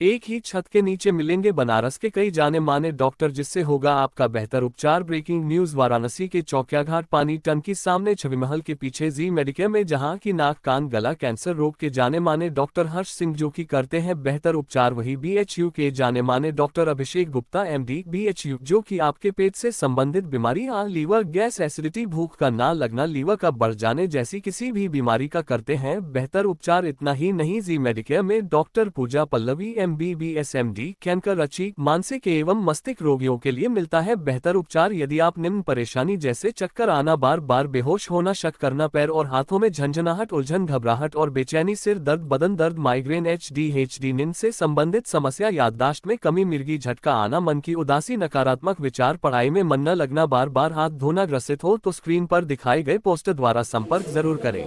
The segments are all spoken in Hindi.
एक ही छत के नीचे मिलेंगे बनारस के कई जाने माने डॉक्टर, जिससे होगा आपका बेहतर उपचार। ब्रेकिंग न्यूज, वाराणसी के चौकियाघाट पानी टंकी सामने छवि महल के पीछे जी मेडिकेयर में जहां की नाक कान गला कैंसर रोग के जाने माने डॉक्टर हर्ष सिंह जो कि करते हैं बेहतर उपचार, वही बीएचयू के जाने माने doctor Abhishek Gupta MD BHU जो कि आपके पेट से संबंधित बीमारियां, लीवर, गैस, एसिडिटी, भूख का ना लगना, लीवर का बढ़ जाने जैसी किसी भी बीमारी का करते हैं बेहतर उपचार। इतना ही नहीं, जी मेडिकेयर में डॉक्टर पूजा पल्लवी MBBS MD कैंकर, रची, मानसिक एवं मस्तिष्क रोगियों के लिए मिलता है बेहतर उपचार। यदि आप निम्न परेशानी जैसे चक्कर आना, बार बार बेहोश होना, शक करना, पैर और हाथों में झंझनाहट, उलझन, घबराहट और बेचैनी, सिर दर्द, बदन दर्द, माइग्रेन, ADHD, नींद से संबंधित समस्या, याददाश्त में कमी, मिर्गी झटका आना, मन की उदासी, नकारात्मक विचार, पढ़ाई में मन न लगना, बार बार हाथ धोना ग्रसित हो तो स्क्रीन पर दिखाए गए पोस्टर द्वारा संपर्क जरूर करें।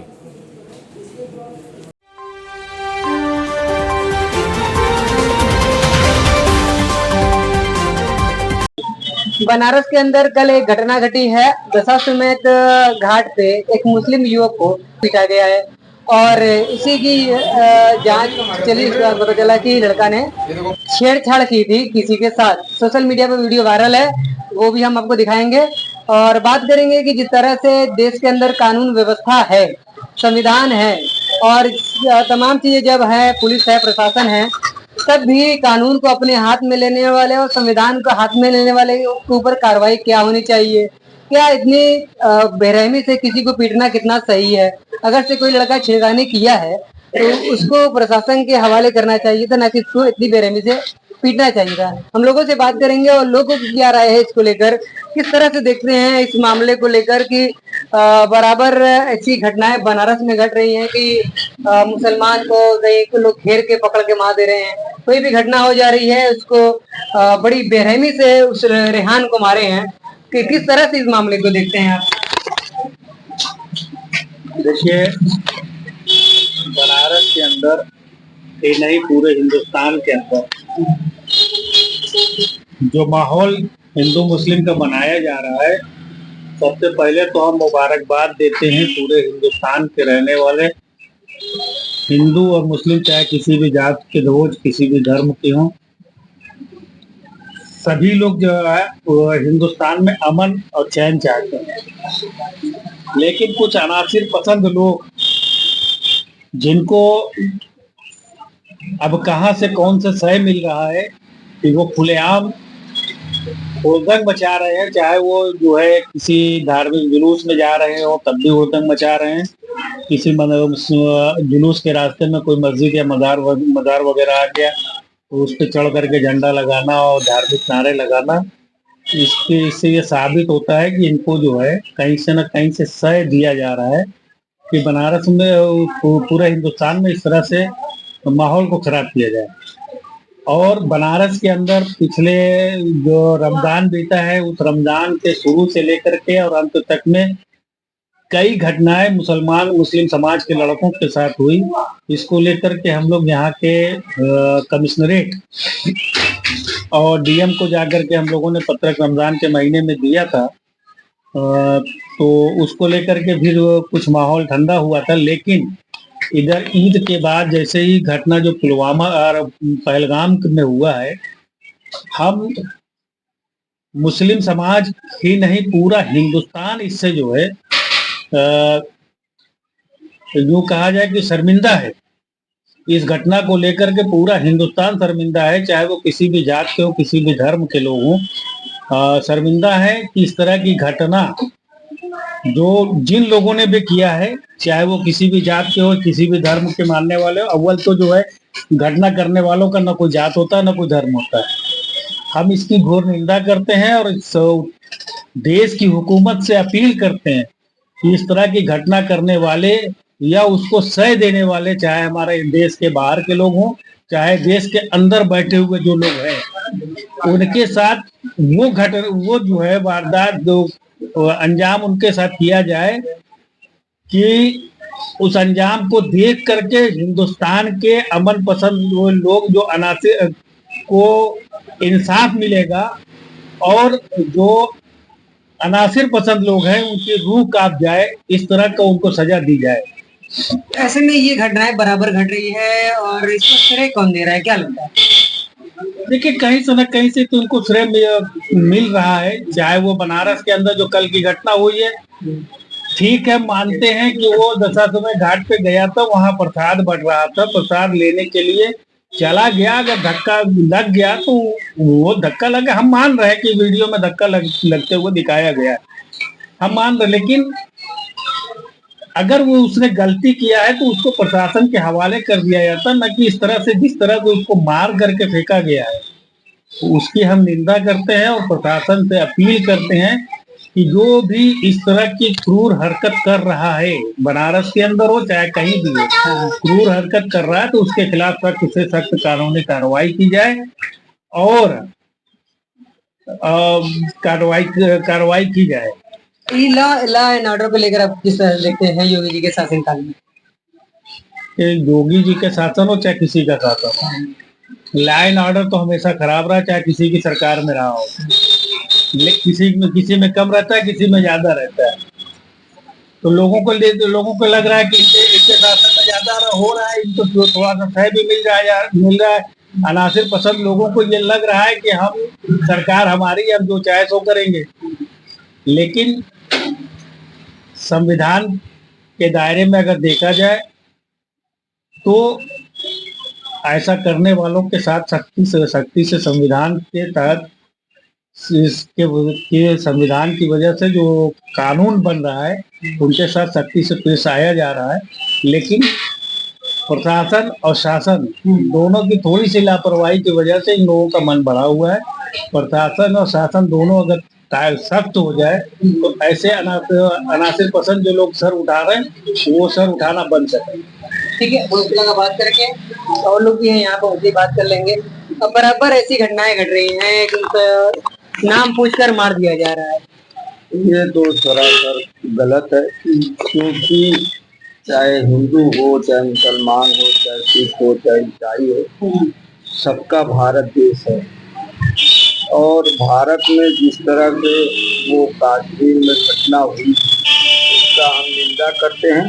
बनारस के अंदर कल एक घटना घटी है। दशाश्वमेध घाट पे एक मुस्लिम युवक को पीटा गया है और इसी की जांच चली। इसके बाद पता चला कि लड़का ने छेड़छाड़ की थी किसी के साथ। सोशल मीडिया पर वीडियो वायरल है, वो भी हम आपको दिखाएंगे और बात करेंगे कि जिस तरह से देश के अंदर कानून व्यवस्था है, संविधान है और तमाम चीजें जब है, पुलिस है, प्रशासन है, तब भी कानून को अपने हाथ में लेने वाले और संविधान को हाथ में लेने वाले के ऊपर कार्रवाई क्या होनी चाहिए। क्या इतनी बेरहमी से किसी को पीटना कितना सही है? अगर से कोई लड़का छेड़खानी किया है तो उसको प्रशासन के हवाले करना चाहिए था, ना कि इसको इतनी बेरहमी से पीटना चाहिए था। हम लोगों से बात करेंगे और लोगों की क्या राय है इसको लेकर, किस तरह से देखते हैं इस मामले को लेकर कि बराबर ऐसी घटनाएं बनारस में घट रही हैं कि मुसलमान को कई लोग घेर के पकड़ के मार दे रहे हैं। कोई भी घटना हो जा रही है उसको बड़ी बेरहमी से उस रेहान को मारे हैं। कि किस तरह से इस मामले को देखते हैं आप? देखिए, बनारस के अंदर ही नहीं, पूरे हिंदुस्तान के अंदर जो माहौल हिंदू मुस्लिम का बनाया जा रहा है, सबसे पहले तो हम मुबारकबाद देते हैं पूरे हिंदुस्तान के रहने वाले हिंदू और मुस्लिम, चाहे किसी भी जात के हो, किसी भी धर्म के हों, सभी लोग जो है वो हिंदुस्तान में अमन और चैन चाहते हैं। लेकिन कुछ अनासिर पसंद लोग, जिनको अब कहां से कौन से सह मिल रहा है कि वो खुलेआम हुड़दंग मचा रहे हैं, चाहे वो जो है किसी धार्मिक जुलूस में जा रहे हो तब भी हुड़दंग मचा रहे हैं। किसी जुलूस के रास्ते में कोई मस्जिद या मजार वगैरह आ गया तो उस पर चढ़ करके झंडा लगाना और धार्मिक नारे लगाना, इससे ये साबित होता है कि इनको जो है कहीं से न कहीं से सह दिया जा रहा है कि बनारस में, पूरे हिंदुस्तान में इस तरह से माहौल को खराब किया जाए। और बनारस के अंदर पिछले जो रमजान बीता है, उस रमजान के शुरू से लेकर के और अंत तक में कई घटनाएं मुस्लिम समाज के लड़कों के साथ हुई। इसको लेकर के हम लोग यहाँ के कमिश्नरेट और डीएम को जाकर के हम लोगों ने पत्रक रमजान के महीने में दिया था, तो उसको लेकर के फिर कुछ माहौल ठंडा हुआ था। लेकिन इधर ईद के बाद जैसे ही घटना जो पुलवामा और पहलगाम में हुआ है, हम मुस्लिम समाज ही नहीं, पूरा हिंदुस्तान इससे जो है यूं कहा जाए कि शर्मिंदा है। इस घटना को लेकर के पूरा हिंदुस्तान शर्मिंदा है, चाहे वो किसी भी जात के हो, किसी भी धर्म के लोग हों। शर्मिंदा है कि इस तरह की घटना जो जिन लोगों ने भी किया है, चाहे वो किसी भी जात के हो, किसी भी धर्म के मानने वाले हो। अव्वल तो जो है घटना करने वालों का ना कोई जात होता है, ना कोई धर्म होता है। हम इसकी घोर निंदा करते हैं और देश की हुकूमत से अपील करते हैं कि इस तरह की घटना करने वाले या उसको सह देने वाले, चाहे हमारे देश के बाहर के लोग हों, चाहे देश के अंदर बैठे हुए जो लोग हैं, उनके साथ वो जो है वारदात, जो अंजाम उनके साथ किया जाए कि उस अंजाम को देख करके हिंदुस्तान के अमन पसंद लोग, जो अनासिर को इंसाफ मिलेगा और जो अनासिर पसंद लोग हैं उनकी रूह कांप जाए, इस तरह का उनको सजा दी जाए। ऐसे में ये घटनाएं बराबर घट रही है और इसको श्रेय कौन दे रहा है, क्या लगता है? देखिए कहीं से न कहीं से तो उनको श्रेय मिल रहा है, चाहे वो बनारस के अंदर जो कल की घटना हुई है, ठीक है, मानते हैं कि वो दशाश्वमेध घाट पे गया था, वहां प्रसाद बंट रहा था, प्रसाद लेने के लिए चला गया, अगर धक्का लग गया तो वो धक्का लगा, हम मान रहे हैं कि वीडियो में धक्का लगते हुए दिखाया गया है, हम मान रहे, लेकिन अगर वो उसने गलती किया है तो उसको प्रशासन के हवाले कर दिया जाता, न कि इस तरह से जिस तरह से उसको मार करके फेंका गया है। तो उसकी हम निंदा करते हैं और प्रशासन से अपील करते हैं कि जो भी इस तरह की क्रूर हरकत कर रहा है, बनारस के अंदर हो चाहे कहीं भी हो, क्रूर हरकत कर रहा है तो उसके खिलाफ सख्त से सख्त कानूनी कार्रवाई की जाए और कार्रवाई की जाए। लॉ एंड ऑर्डर को लेकर आप किस तरह देखते हैं योगी जी के शासनकाल में? योगी जी के शासन हो चाहे किसी का शासन, लॉ एंड ऑर्डर तो हमेशा खराब रहा, चाहे किसी की सरकार में रहा हो, लेकिन किसी में कम रहता है, किसी में ज्यादा रहता है। तो लोगों को लग रहा है कि इनके शासन में ज्यादा हो रहा है, इनको थोड़ा सा सह भी मिल रहा है। अनासिर पसंद लोगों को ये लग रहा है कि हम सरकार हमारी, अब जो चाहे सो करेंगे, लेकिन संविधान के दायरे में अगर देखा जाए तो ऐसा करने वालों के साथ सख्ती से संविधान के तहत इसके संविधान की वजह से जो कानून बन रहा है उनके साथ सख्ती से पेश आया जा रहा है, लेकिन प्रशासन और शासन दोनों की थोड़ी सी लापरवाही की वजह से इन लोगों का मन बढ़ा हुआ है। प्रशासन और शासन दोनों अगर सख्त हो जाए तो ऐसे अनासिर पसंद जो लोग सर उठा रहे हैं वो सर उठाना बंद सके। ठीक है, मुश्किल का बात करके और लोग भी हैं यहाँ पर, उनसे बात कर लेंगे। अब बराबर ऐसी घटनाएं घट रही हैं कि नाम पूछकर मार दिया जा रहा है, ये तो सरासर गलत है, क्योंकि चाहे हिंदू हो, चाहे मुसलमान हो, चाहे सिख हो, चाहे ईसाई हो, सबका भारत देश है। और भारत में जिस तरह से वो कश्मीर में घटना हुई उसका हम निंदा करते हैं,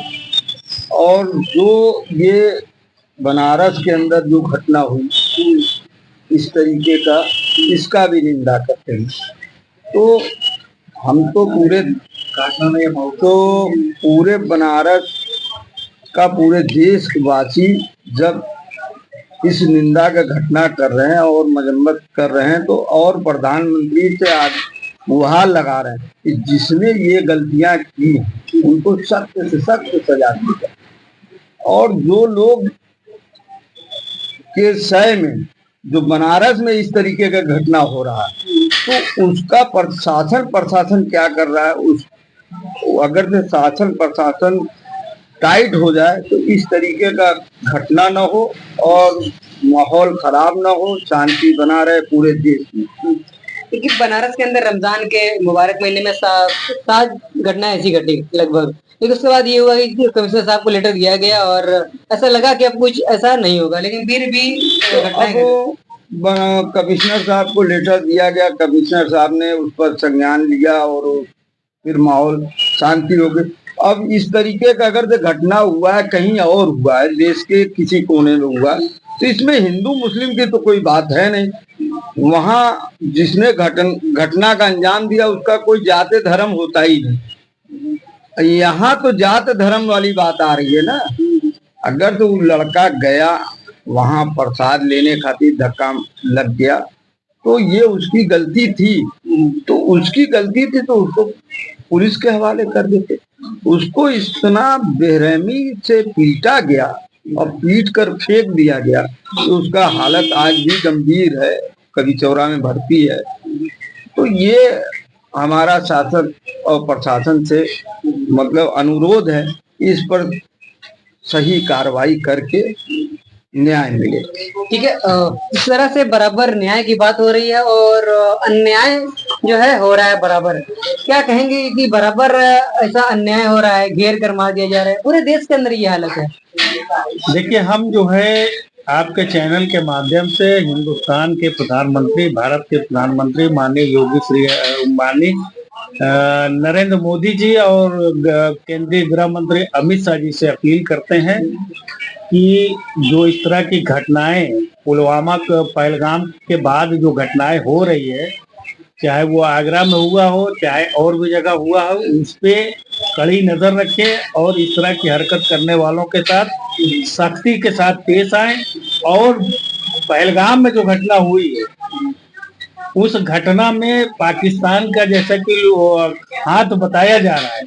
और जो ये बनारस के अंदर जो घटना हुई इस तरीके का, इसका भी निंदा करते हैं। तो हम तो पूरे बनारस का पूरे देशवासी जब इस निंदा का घटना कर रहे हैं और मजम्मत कर रहे हैं, तो और प्रधानमंत्री से आज गुहार लगा रहे हैं कि जिसने ये गलतियां की उनको सख्त से सख्त सजा दी जाए, और जो लोग के सय में जो बनारस में इस तरीके का घटना हो रहा है तो उसका प्रशासन क्या कर रहा है, उस अगर से शासन प्रशासन टाइट हो जाए तो इस तरीके का घटना न हो और माहौल खराब न हो, शांति बना रहे पूरे देश में। लेकिन बनारस के अंदर रमजान के मुबारक महीने में 7 घटनाएं ऐसी घटी लगभग, लेकिन उसके बाद ये हुआ कि कमिश्नर साहब को लेटर दिया गया और ऐसा लगा कि अब कुछ ऐसा नहीं होगा, लेकिन फिर भी कमिश्नर साहब को लेटर दिया गया, कमिश्नर साहब ने उस पर संज्ञान लिया और फिर माहौल शांति हो गई। अब इस तरीके का अगर जो घटना हुआ है कहीं और हुआ है, देश के किसी कोने में हुआ, तो इसमें हिंदू मुस्लिम की तो कोई बात है नहीं। वहाँ जिसने घटना का अंजाम दिया उसका कोई जाति धर्म होता ही नहीं। यहाँ तो जात धर्म वाली बात आ रही है ना। अगर तो लड़का गया वहाँ प्रसाद लेने खातिर धक्का लग गया तो ये उसकी गलती थी, तो उसकी गलती थी तो उसको पुलिस के हवाले कर देते। उसको इतना बेरहमी से पीटा गया और पीट कर फेंक दिया गया, तो उसका हालत आज भी गंभीर है, कभी चौरा में भर्ती है। तो ये हमारा शासन और प्रशासन से मतलब अनुरोध है, इस पर सही कार्रवाई करके न्याय मिले। ठीक है, इस तरह से बराबर न्याय की बात हो रही है और अन्याय जो है हो रहा है बराबर। क्या कहेंगे कि बराबर ऐसा अन्याय हो रहा है, घेर कर मार दिया जा रहा है, पूरे देश के अंदर ये हालत है? देखिए, हम जो है आपके चैनल के माध्यम से हिंदुस्तान के प्रधानमंत्री, भारत के प्रधानमंत्री माननीय योगी श्री अंबानी नरेंद्र मोदी जी और केंद्रीय गृह मंत्री अमित शाह जी से अपील करते हैं कि जो इस तरह की घटनाएं पुलवामा पहलगाम के बाद जो घटनाएं हो रही है, चाहे वो आगरा में हुआ हो चाहे और भी जगह हुआ हो, उस पे कड़ी नजर रखे और इस तरह की हरकत करने वालों के साथ सख्ती के साथ पेश आए। और पहलगाम में जो घटना हुई है उस घटना में पाकिस्तान का जैसा कि हाथ बताया जा रहा है,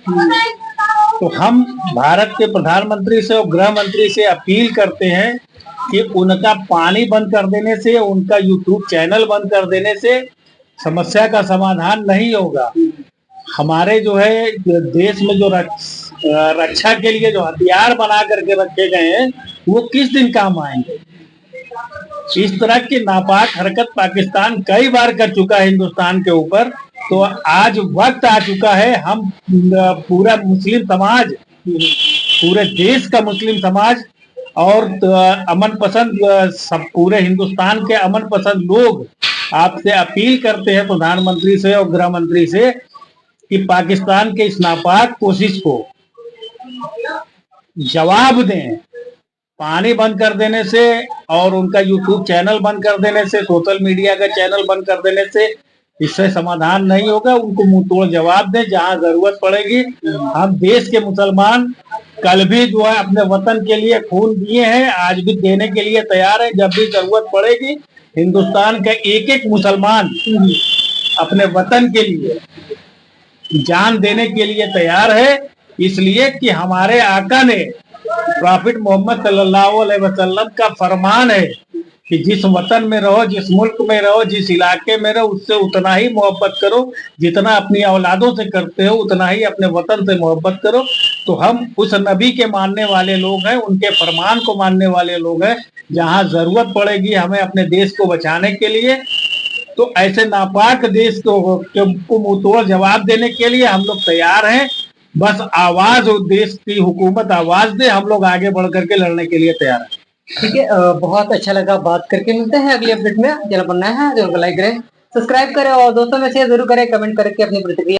तो हम भारत के प्रधानमंत्री से और गृह मंत्री से अपील करते हैं कि उनका पानी बंद कर देने से, उनका यूट्यूब चैनल बंद कर देने से समस्या का समाधान नहीं होगा। हमारे जो है देश में जो रक्षा के लिए जो हथियार बना करके रखे गए हैं वो किस दिन काम आएंगे। इस तरह की नापाक हरकत पाकिस्तान कई बार कर चुका है हिंदुस्तान के ऊपर, तो आज वक्त आ चुका है हम पूरा मुस्लिम समाज, पूरे देश का मुस्लिम समाज और अमन पसंद सब पूरे हिंदुस्तान के अमन पसंद लोग आपसे अपील करते हैं प्रधानमंत्री से और गृह मंत्री से कि पाकिस्तान के इस नापाक कोशिश को जवाब दें। पानी बंद कर देने से और उनका यूट्यूब चैनल बंद कर देने से, सोशल मीडिया का चैनल बंद कर देने से इससे समाधान नहीं होगा। उनको मुंह तोड़ जवाब दें। जहां जरूरत पड़ेगी, हम देश के मुसलमान कल भी जो है अपने वतन के लिए खून दिए हैं, आज भी देने के लिए तैयार है। जब भी जरूरत पड़ेगी हिंदुस्तान का एक एक मुसलमान अपने वतन के लिए जान देने के लिए तैयार है, इसलिए कि हमारे आका ने प्रॉफिट मोहम्मद सल्लल्लाहु अलैहि वसल्लम का फरमान है कि जिस वतन में रहो, जिस मुल्क में रहो, जिस इलाके में रहो, उससे उतना ही मोहब्बत करो जितना अपनी औलादों से करते हो, उतना ही अपने वतन से मोहब्बत करो। तो हम उस नबी के मानने वाले लोग हैं, उनके फरमान को मानने वाले लोग हैं। जहां जरूरत पड़ेगी हमें अपने देश को बचाने के लिए, तो ऐसे नापाक देश को मुंहतोड़ जवाब देने के लिए हम लोग तैयार हैं। बस आवाज और देश की हुकूमत आवाज दे, हम लोग आगे बढ़ करके लड़ने के लिए तैयार हैं। ठीक है, बहुत अच्छा लगा बात करके। मिलते हैं अगली अपडेट में। चैनल पर नया है तो लाइक करें, सब्सक्राइब करें और दोस्तों में शेयर जरूर करें, कमेंट करके अपनी प्रतिक्रिया